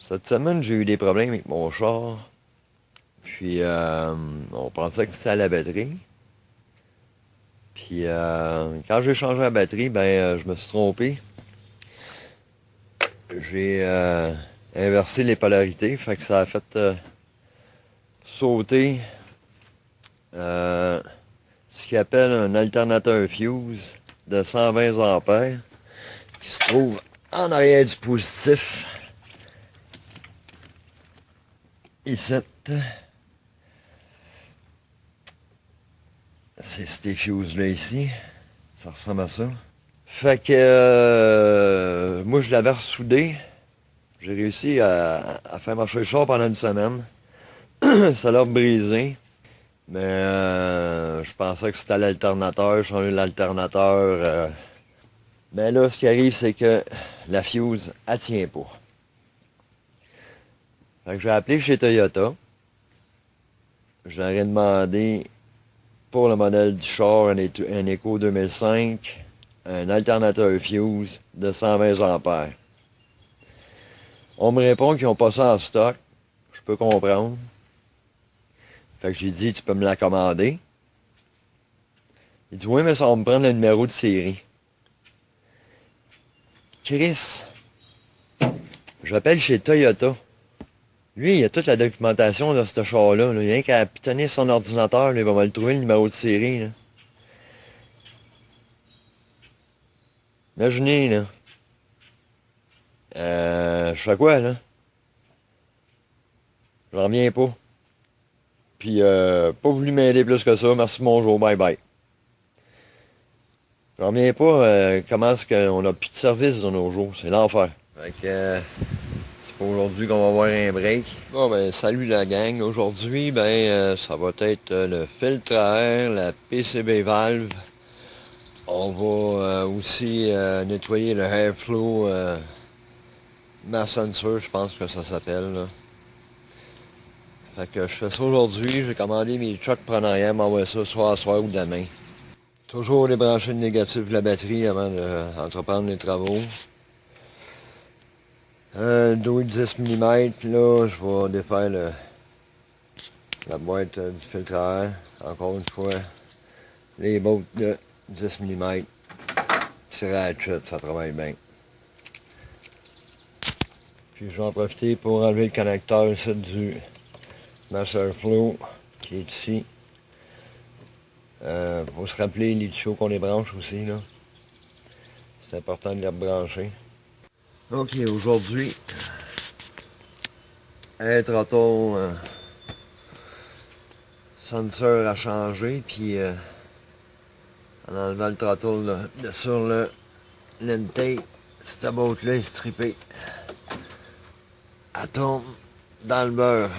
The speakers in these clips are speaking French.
Cette semaine, j'ai eu des problèmes avec mon char. Puis, on pensait que c'était à la batterie. Puis, quand j'ai changé la batterie, je me suis trompé. J'ai inversé les polarités. Fait que ça a fait sauter euh, ce qu'ils appelle un alternateur fuse de 120 ampères qui se trouve en arrière du positif. Ici. C'est ces fuses-là ici. Ça ressemble à ça. Fait que moi je l'avais ressoudé. J'ai réussi à faire marcher le char pendant une semaine. Ça l'a brisé. Mais je pensais que c'était l'alternateur. J'ai changé l'alternateur. Mais là, ce qui arrive, c'est que la fuse, elle tient pas. Fait que j'ai appelé chez Toyota. Je leur ai demandé pour le modèle du char, un Eco 2005, un alternateur fuse de 120 ampères. On me répond qu'ils n'ont pas ça en stock. Je peux comprendre. Fait que j'ai dit, tu peux me la commander. Il dit, oui, mais ça va me prendre le numéro de série. Chris, j'appelle chez Toyota. Lui, il a toute la documentation de ce char-là. Là. Il a rien qu'à pitonner son ordinateur, là, il va me le trouver, le numéro de série. Là. Imaginez, là. Je fais quoi, là? J'en reviens pas. Puis, pas voulu m'aider plus que ça. Merci, bonjour, bye bye. J'en reviens pas comment est-ce qu'on a plus de service de nos jours. C'est l'enfer. Fait que c'est pas aujourd'hui qu'on va avoir un break. Bon ben salut la gang. Aujourd'hui, ça va être le filtre à air, la PCB valve. On va aussi nettoyer le airflow mass sensor, je pense que ça s'appelle. Là. Fait que je fais ça aujourd'hui. J'ai commandé mes trucks pour en arrière, m'envoyer ça soit à soir ou demain. Toujours débrancher le négatif de la batterie avant d'entreprendre les travaux. Douille 10 mm, là, je vais défaire la boîte du filtre à air. Encore une fois, les bottes de 10 mm. Tirer à la chute, ça travaille bien. Puis je vais en profiter pour enlever le connecteur ici du Master Flow qui est ici. Faut se rappeler les tuyaux qu'on les branche aussi, là. C'est important de les rebrancher. Ok, aujourd'hui, un throttle sensor à changer, puis en enlevant le throttle sur le l'intake, cette boîte-là est strippée. Elle tombe dans le beurre,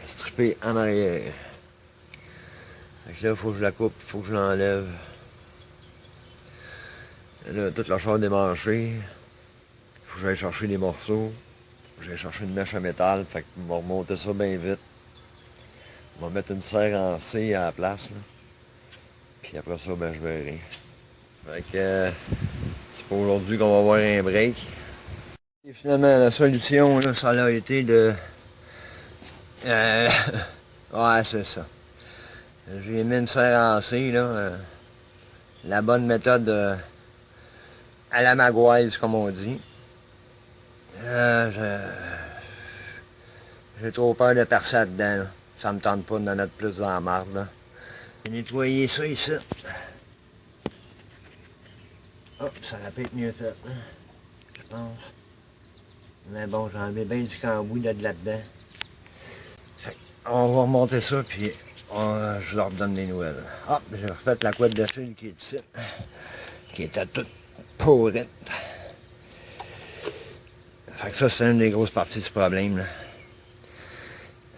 strippée en arrière. Fait que là, il faut que je la coupe, il faut que je l'enlève. Là, toute la chair démanchée. Il faut que j'aille chercher des morceaux. J'ai cherché une mèche à métal, fait que je vais remonter ça bien vite. On va mettre une serre en C à la place, là. Puis après ça, je verrai. Fait que c'est pour aujourd'hui qu'on va avoir un break. Et finalement, la solution, là, ça a été de... ouais, c'est ça. J'ai mis une serre en C, là. La bonne méthode à la magoise, comme on dit. J'ai trop peur de percer là-dedans, là. Ça me tente pas de en mettre plus dans la marde, là. J'ai nettoyé ça ici. Oh, ça aurait pu être mieux fait, hein, je pense. Mais bon, j'ai enlevé bien du cambouis de là-dedans. On va remonter ça, puis je leur donne des nouvelles. Ah, j'ai refait la couette de fil qui est ici, qui était toute pourrite. Fait que ça, c'est une des grosses parties du problème, là.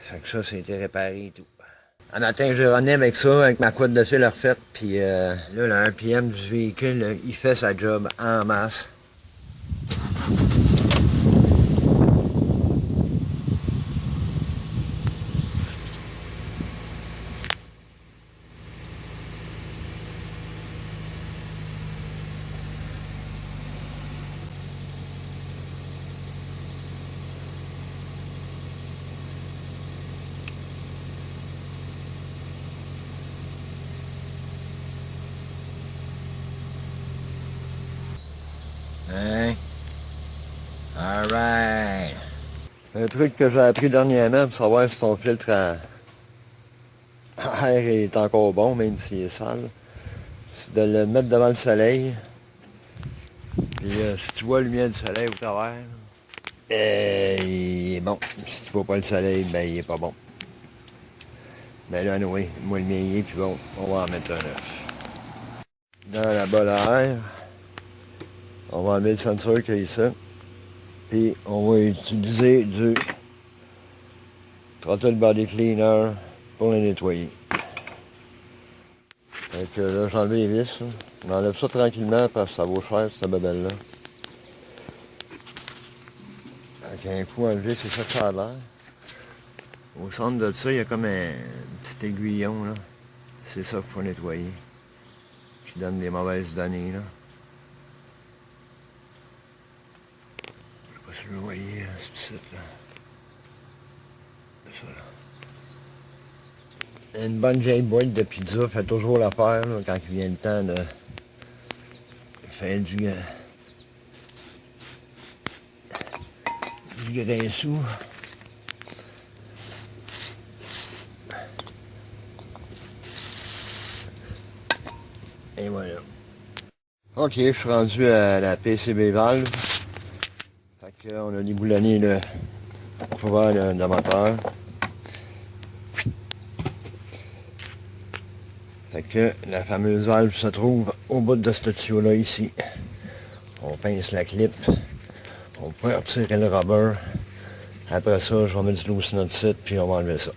Fait que ça, été réparé et tout. Un matin, je revenais avec ça, avec ma couette de fil refaite, puis là, le RPM du véhicule, là, il fait sa job en masse. Alright! Un truc que j'ai appris dernièrement pour savoir si ton filtre à air est encore bon, même s'il est sale, c'est de le mettre devant le soleil. Puis si tu vois la lumière du soleil au travers, il est bon. Si tu vois pas le soleil, ben il est pas bon. Ben là, oui, moi le mien il est, puis bon, on va en mettre un neuf. Dans la bolle à air, on va enlever le sensor qui est ça. Puis on va utiliser du Throttle Body Cleaner pour le nettoyer. Fait que là, j'ai enlevé les vis. Là. On enlève ça tranquillement parce que ça vaut cher, cette babelle-là. Avec un coup enlevé, c'est ça que ça a l'air. Au centre de ça, il y a comme un petit aiguillon, là. C'est ça qu'il faut nettoyer. Qui donne des mauvaises données, là. Je sais pas si vous le voyez, ce petit là. C'est ça, là. Une bonne vieille boîte de pizza fait toujours l'affaire, là, quand il vient le temps de faire du graissou. Et voilà. Ok, je suis rendu à la PCB valve. Fait que on a déboulonné le couvert de moteur. Fait que la fameuse valve se trouve au bout de ce tuyau-là ici. On pince la clip. On peut retirer le rubber. Après ça, je vais mettre du loose nut site puis on va enlever ça.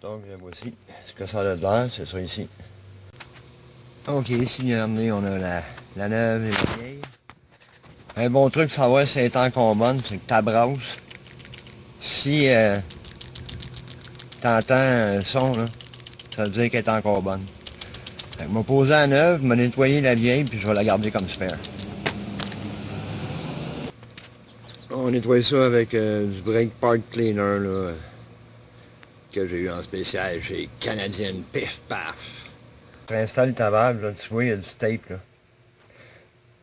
Donc voici ce que ça a l'air, c'est ça ici. Ok, ici regardez, on a la neuve et la vieille. Un bon truc pour savoir si elle est encore bonne, c'est que ta brosse, si t'entends un son, là, ça veut dire qu'elle est encore bonne. Fait que je vais poser la neuve, je vais nettoyer la vieille, puis je vais la garder comme spare. On nettoie ça avec du brake part cleaner, là, que j'ai eu en spécial chez Canadian Pif Paf. Tu installes ta valve, là, tu vois, il y a du tape, là.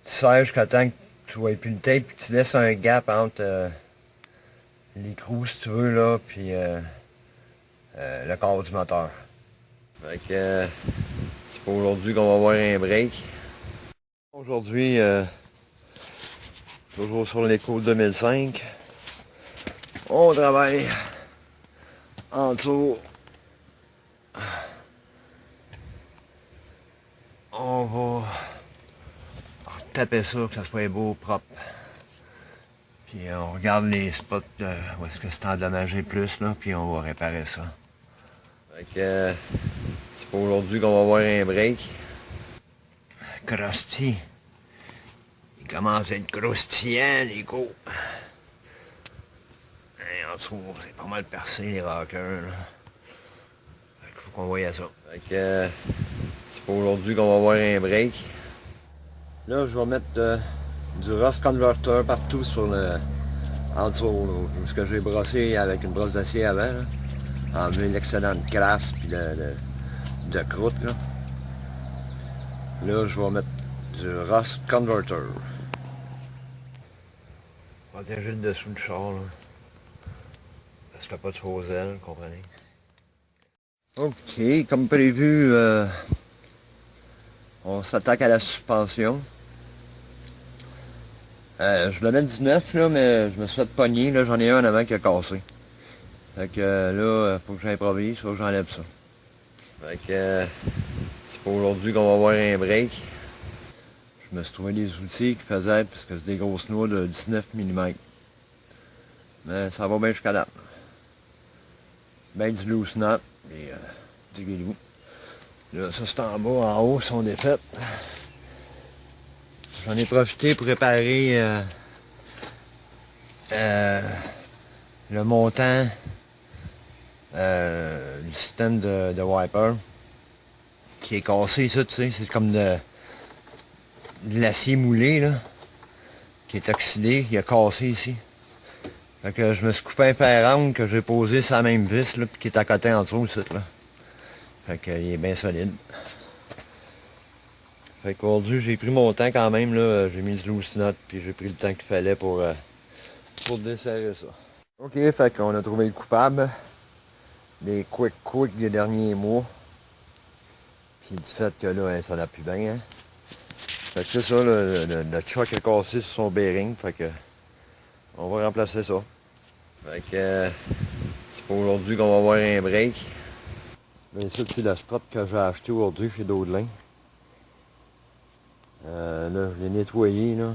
Tu serres jusqu'à temps que tu vois plus le tape, puis tu laisses un gap entre l'écrou, si tu veux, là, puis le corps du moteur. Fait que c'est pour aujourd'hui qu'on va voir un break. Aujourd'hui, toujours sur l'écho 2005, on travaille en dessous. On va taper ça, que ça soit beau, propre. Puis on regarde les spots où est-ce que c'est endommagé plus, là, puis on va réparer ça. Fait que c'est pour aujourd'hui qu'on va voir un break. Krusty. Il commence à être croustillant, les coups. Et en dessous, c'est pas mal percé, les rockers, là. Fait qu'il faut qu'on voie ça. Fait que c'est pour aujourd'hui qu'on va voir un break. Là, je vais mettre du rust converter partout sur le en dessous, là, ce que j'ai brossé avec une brosse d'acier avant, là. Enlever l'excédent de crasse puis de croûte, là. Là, je vais mettre du rust converter. Protéger le dessous du char, là. Parce qu'il n'y a pas de faux ailes, vous comprenez? Ok, comme prévu, on s'attaque à la suspension. Je voulais mettre du neuf, là, mais je me suis fait pogner, là, j'en ai un en avant qui a cassé. Fait que là, faut que j'improvise, faut que j'enlève ça. Fait que c'est pour aujourd'hui qu'on va voir un break. Je me suis trouvé des outils qui faisaient, parce que c'est des grosses noix de 19 mm. Mais ça va bien jusqu'à là. Ben du loose nut, et du guilou. Là, ça c'est en bas, en haut, sont défaites. J'en ai profité pour réparer le montant du système de wiper qui est cassé, ça, tu sais, c'est comme de l'acier moulé, là, qui est oxydé, il a cassé ici. Fait que je me suis coupé un fer angle que j'ai posé sur la même vis, là, puis qui est à côté en dessous, là. Fait que il est bien solide. Fait qu'aujourd'hui, j'ai pris mon temps quand même, là, j'ai mis du loose nut, puis j'ai pris le temps qu'il fallait pour pour desserrer ça. Ok, fait qu'on a trouvé le coupable des quick des derniers mois. Puis du fait que là, ça n'a plus bien. Hein. Fait que c'est ça, le choc a cassé sur son bearing. Fait que on va remplacer ça. Fait que c'est pour aujourd'hui qu'on va avoir un break. Mais ça, c'est la strap que j'ai acheté aujourd'hui chez Daudelin. Là, je l'ai nettoyé, là.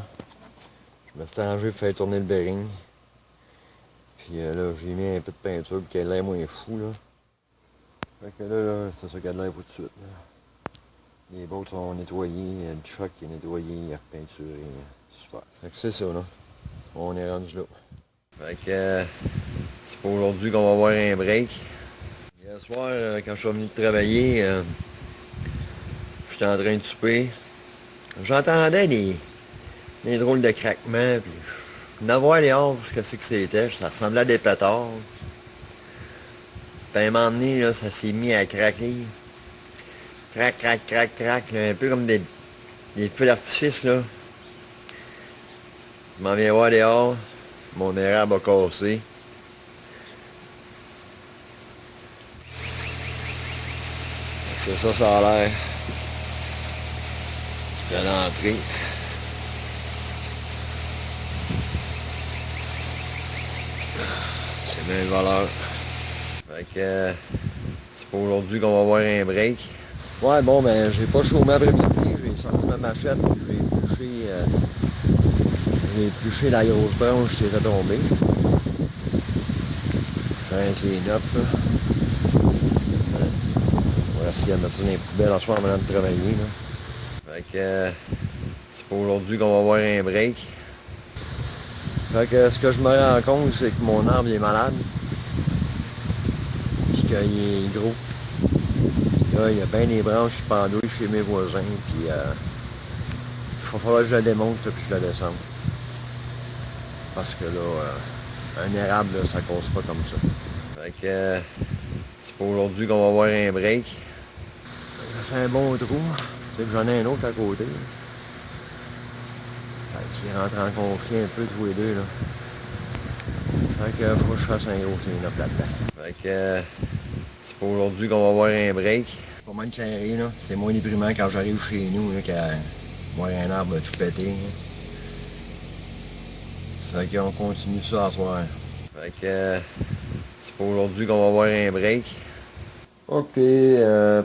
Je me suis arrangé pour faire tourner le bearing. Puis là, j'ai mis un peu de peinture pour qu'elle ait l'air moins fou, là. Fait que là c'est ça qu'il y a de l'air pour tout de suite, là. Les bolts sont nettoyés, le choc est nettoyé, repeinturé. Super. Fait que c'est ça, là. On est rendu là. Fait que c'est pour aujourd'hui qu'on va avoir un break. Hier soir, quand je suis revenu de travailler, j'étais en train de souper. J'entendais des drôles de craquements, puis je venais voir les hors, ce que c'est que c'était. Ça ressemblait à des pétards. Puis à un moment donné, là, ça s'est mis à craquer. Crac, crac, crac, crac, là, un peu comme des feux d'artifice, là. Je m'en viens voir dehors. Mon érable a cassé. C'est ça, ça a l'air. De l'entrée. C'est bien le voleur. Fait que c'est pour aujourd'hui qu'on va avoir un break. Ouais, bon, ben, j'ai pas chômé après-midi. J'ai sorti ma machette. J'ai épluché la grosse branche qui était tombée. Avec les notes, là. On va essayer de mettre ça dans les poubelles en soir avant de travailler, là. Fait que c'est pour aujourd'hui qu'on va avoir un break. Fait que ce que je me rends compte, c'est que mon arbre est malade. Puis qu'il est gros. Là, il y a bien des branches qui pendouillent chez mes voisins. Puis il va falloir que je la démonte puis que je la descende. Parce que là, un érable, là, ça cause pas comme ça. Fait que c'est pour aujourd'hui qu'on va avoir un break. Ça fait un bon trou. Tu sais que j'en ai un autre à côté. Fait qu'il rentre en conflit un peu tous les deux, là. Fait que faut que je fasse un gros clean-up là-dedans. Fait que c'est pour aujourd'hui qu'on va avoir un break. Pas mal clairé, là. C'est moins déprimant quand j'arrive chez nous, là, qu'à voir un arbre tout pété. Fait qu'on continue ça à soir. Fait que c'est pour aujourd'hui qu'on va avoir un break. Ok,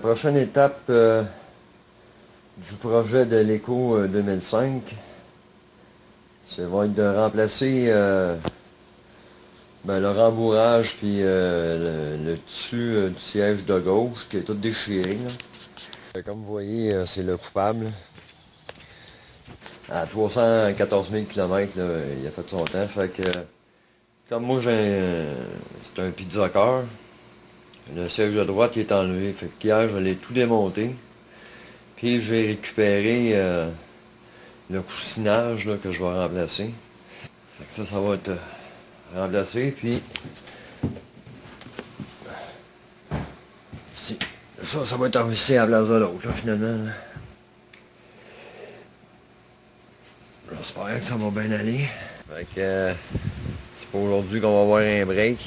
prochaine étape du projet de l'éco 2005. Ça va être de remplacer le rembourrage puis le dessus du siège de gauche qui est tout déchiré. Là. Comme vous voyez, c'est le coupable. À 314 000 km, là, il a fait son temps. Fait que, comme moi, c'est un pizza-cœur. Le siège de droite qui est enlevé. Fait que hier, je l'ai tout démonté. Puis j'ai récupéré le coussinage là, que je vais remplacer. Fait que ça va être remplacé. Puis ça va être envissé à la place de l'autre, là, finalement. Là. J'espère que ça va bien aller. Fait que c'est pour aujourd'hui qu'on va avoir un break.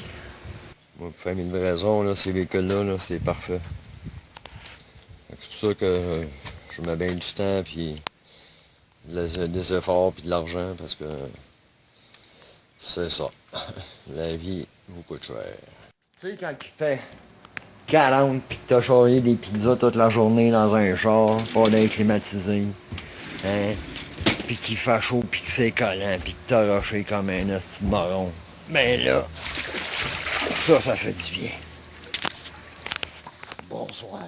Moi, pour faire mes livraisons, là, ces véhicules-là, là, c'est parfait. C'est pour ça que je mets bien du temps, puis des efforts, puis de l'argent, parce que c'est ça. La vie vous coûte cher. Tu sais, quand il fait 40 puis que t'as chargé des pizzas toute la journée dans un char, pas d'air climatisé, hein, puis qu'il fait chaud, puis que c'est collant, puis que t'as rushé comme un hostie de moron. Ben là, ça fait du bien. Bonsoir.